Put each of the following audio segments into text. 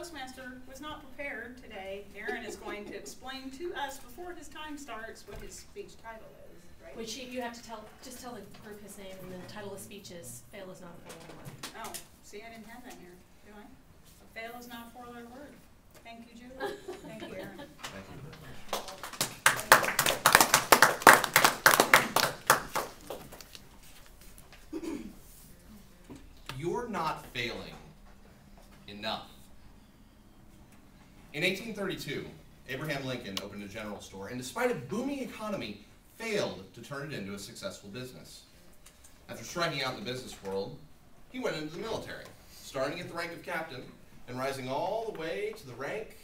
Toastmaster was not prepared today. Aaron is going to explain to us before his time starts what his speech title is, right? Which you have to just tell the group his name, and the title of the speech is Fail is Not a Four-Letter Word. Oh, see, I didn't have that here, do I? Fail is not a four-letter word. Thank you, Julie. Thank you, Aaron. Thank you very much. You're not failing enough. In 1832, Abraham Lincoln opened a general store and, despite a booming economy, failed to turn it into a successful business. After striking out in the business world, he went into the military, starting at the rank of captain and rising all the way to the rank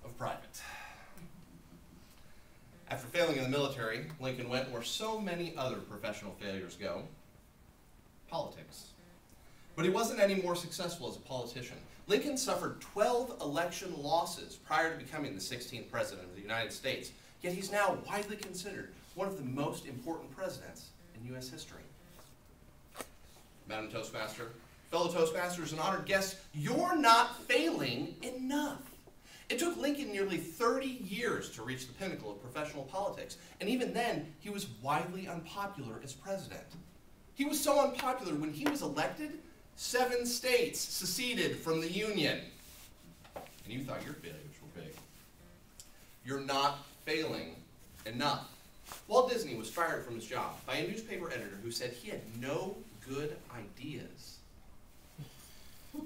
of private. After failing in the military, Lincoln went where so many other professional failures go: politics. But he wasn't any more successful as a politician. Lincoln suffered 12 election losses prior to becoming the 16th president of the United States, yet he's now widely considered one of the most important presidents in U.S. history. Madam Toastmaster, fellow Toastmasters and honored guests, you're not failing enough. It took Lincoln nearly 30 years to reach the pinnacle of professional politics, and even then, he was widely unpopular as president. He was so unpopular when he was elected, 7 states seceded from the Union. And you thought your failures were big. You're not failing enough. Walt Disney was fired from his job by a newspaper editor who said he had no good ideas.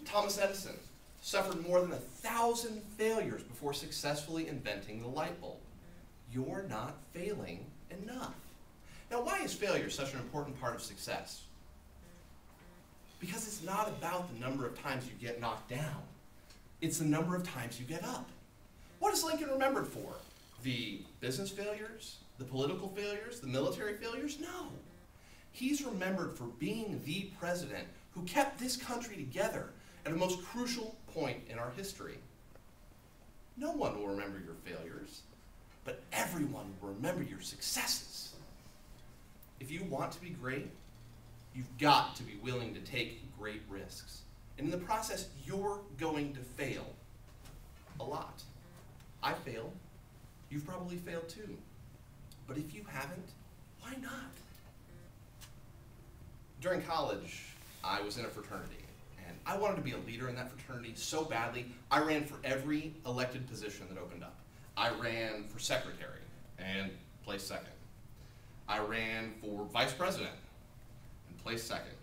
Thomas Edison suffered more than 1,000 failures before successfully inventing the light bulb. You're not failing enough. Now, why is failure such an important part of success? Because it's not about the number of times you get knocked down. It's the number of times you get up. What is Lincoln remembered for? The business failures? The political failures? The military failures? No. He's remembered for being the president who kept this country together at a most crucial point in our history. No one will remember your failures, but everyone will remember your successes. If you want to be great, you've got to be willing to take great risks. And in the process, you're going to fail a lot. I failed. You've probably failed too. But if you haven't, why not? During college, I was in a fraternity, and I wanted to be a leader in that fraternity so badly, I ran for every elected position that opened up. I ran for secretary and placed second. I ran for vice president and placed second.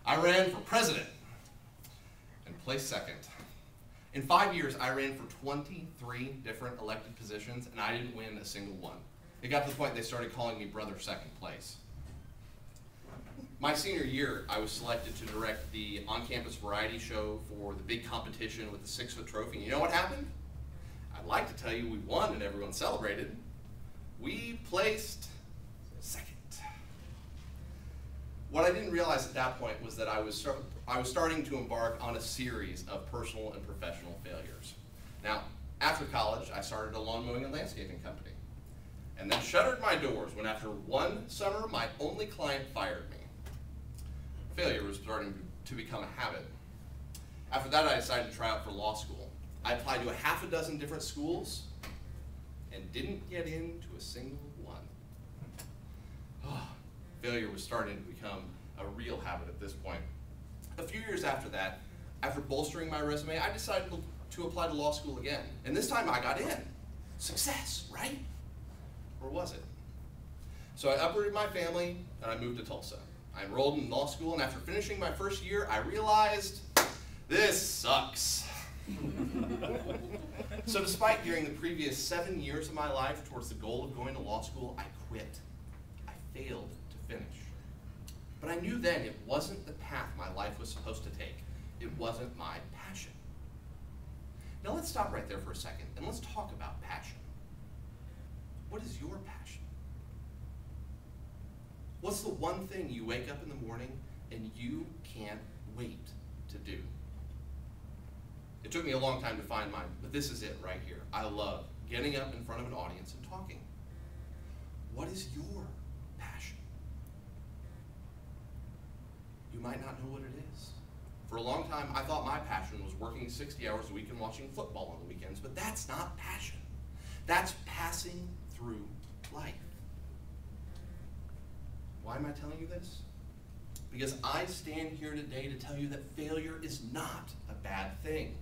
I ran for president and placed second. In 5 years, I ran for 23 different elected positions, and I didn't win a single one. It got to the point they started calling me brother second place. My senior year, I was selected to direct the on-campus variety show for the big competition with the 6-foot trophy. And you know what happened? I'd like to tell you we won and everyone celebrated. We placed second. What I didn't realize at that point was that I was starting to embark on a series of personal and professional failures. Now, after college, I started a lawn mowing and landscaping company, and then shuttered my doors when after one summer, my only client fired me. Failure was starting to become a habit. After that, I decided to try out for law school. I applied to a half a dozen different schools and didn't get into a single one. Failure was starting to become a real habit at this point. A few years after that, after bolstering my resume, I decided to apply to law school again. And this time I got in. Success, right? Or was it? So I uprooted my family and I moved to Tulsa. I enrolled in law school, and after finishing my first year, I realized this sucks. So despite gearing the previous 7 years of my life towards the goal of going to law school, I quit. I failed to finish. But I knew then it wasn't the path my life was supposed to take. It wasn't my passion. Now let's stop right there for a second, and let's talk about passion. What is your passion? What's the one thing you wake up in the morning and you can't wait to do? It took me a long time to find mine, but this is it right here. I love getting up in front of an audience and talking. What is your passion? You might not know what it is. For a long time, I thought my passion was working 60 hours a week and watching football on the weekends, but that's not passion. That's passing through life. Why am I telling you this? Because I stand here today to tell you that failure is not a bad thing.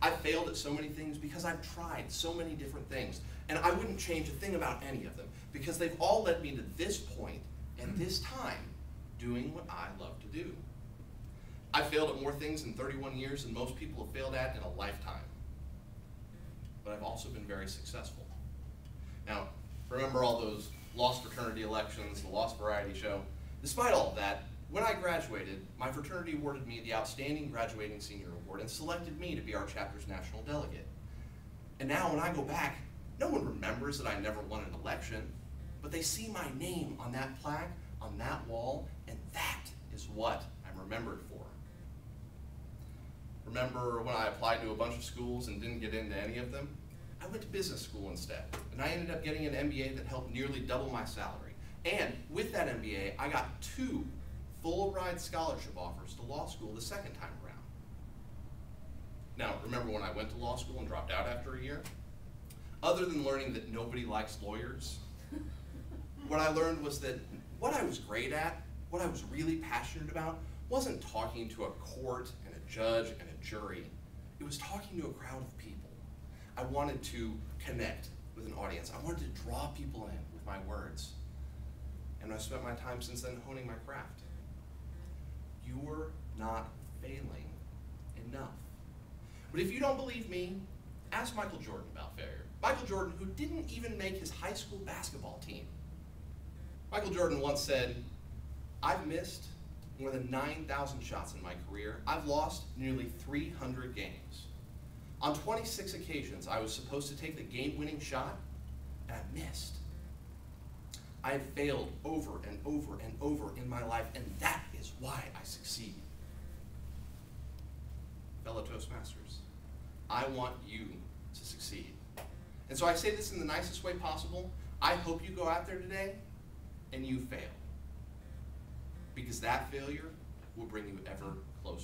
I've failed at so many things because I've tried so many different things, and I wouldn't change a thing about any of them because they've all led me to this point and this time doing what I love to do. I've failed at more things in 31 years than most people have failed at in a lifetime. But I've also been very successful. Now, remember all those lost fraternity elections, the lost variety show? Despite all of that, when I graduated, my fraternity awarded me the Outstanding Graduating Senior Award and selected me to be our chapter's national delegate. And now when I go back, no one remembers that I never won an election, but they see my name on that plaque, on that wall, and that is what I'm remembered for. Remember when I applied to a bunch of schools and didn't get into any of them? I went to business school instead, and I ended up getting an MBA that helped nearly double my salary. And with that MBA, I got 2 full-ride scholarship offers to law school the second time around. Now, remember when I went to law school and dropped out after a year? Other than learning that nobody likes lawyers, what I learned was that what I was great at, what I was really passionate about, wasn't talking to a court and a judge and a jury. It was talking to a crowd of people. I wanted to connect with an audience. I wanted to draw people in with my words. And I've spent my time since then honing my craft. You're not failing enough. But if you don't believe me, ask Michael Jordan about failure. Michael Jordan, who didn't even make his high school basketball team. Michael Jordan once said, "I've missed more than 9,000 shots in my career. I've lost nearly 300 games. On 26 occasions, I was supposed to take the game-winning shot, and I missed. I have failed over and over and over in my life, and that is why I succeed." Fellow Toastmasters, I want you to succeed. And so I say this in the nicest way possible. I hope you go out there today and you fail. Because that failure will bring you ever closer.